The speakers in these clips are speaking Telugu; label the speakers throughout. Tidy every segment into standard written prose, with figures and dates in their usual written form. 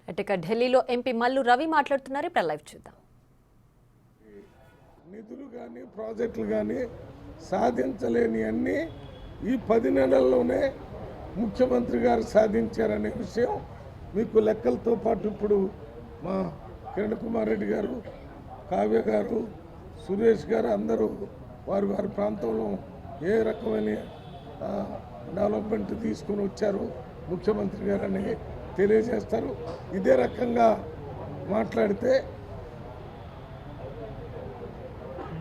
Speaker 1: అటుక ఢిల్లీలో ఎంపీ మల్లు రవి మాట్లాడుతున్నారు. ఇప్పుడు లైవ్ చూద్దాం.
Speaker 2: నిధులు కానీ ప్రాజెక్టులు కానీ సాధించలేని అన్ని ఈ 10 నెలల్లోనే ముఖ్యమంత్రి గారు సాధించారనే విషయం మీకు లెక్కలతో పాటు ఇప్పుడు మా కిరణ్ కుమార్ రెడ్డి గారు, కావ్య గారు, సురేష్ గారు అందరూ వారి వారి ప్రాంతంలో ఏ రకమైన డెవలప్మెంట్ తీసుకొని వచ్చారు ముఖ్యమంత్రి గారు అని తెలియజేస్తారు. ఇదే రకంగా మాట్లాడితే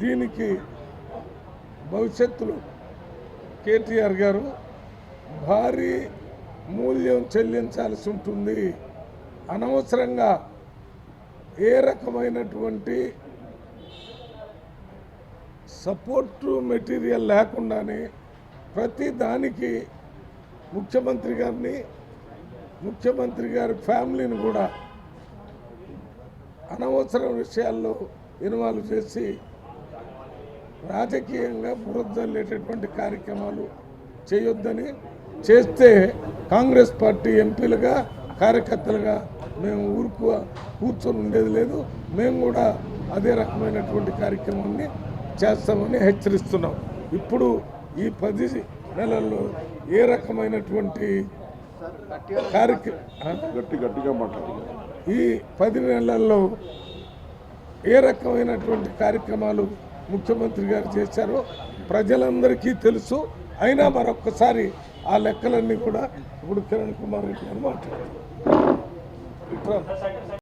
Speaker 2: దీనికి భవిష్యత్తులో కేటీఆర్ గారు భారీ మూల్యం చెల్లించాల్సి ఉంటుంది. అనవసరంగా ఏ రకమైనటువంటి సపోర్టు మెటీరియల్ లేకుండానే ప్రతి దానికి ముఖ్యమంత్రి గారిని, ముఖ్యమంత్రి గారి ఫ్యామిలీని కూడా అనవసర విషయాల్లో ఇన్వాల్వ్ చేసి రాజకీయంగా బురదల్లేటటువంటి కార్యక్రమాలు చేయొద్దని, చేస్తే కాంగ్రెస్ పార్టీ ఎంపీలుగా కార్యకర్తలుగా మేము కూర్చొని ఉండేది లేదు. మేము కూడా అదే రకమైనటువంటి కార్యక్రమాన్ని చేస్తామని హెచ్చరిస్తున్నాం. ఇప్పుడు ఈ 10 నెలల్లో ఏ రకమైనటువంటి
Speaker 3: గట్టిగా మాట్లాడారు.
Speaker 2: ఈ 10 నెలల్లో ఏ రకమైనటువంటి కార్యక్రమాలు ముఖ్యమంత్రి గారు చేశారో ప్రజలందరికీ తెలుసు. అయినా మరొక్కసారి ఆ లెక్కలన్నీ కూడా ఇప్పుడు కిరణ్ కుమార్ రెడ్డి గారు మాట్లాడారు.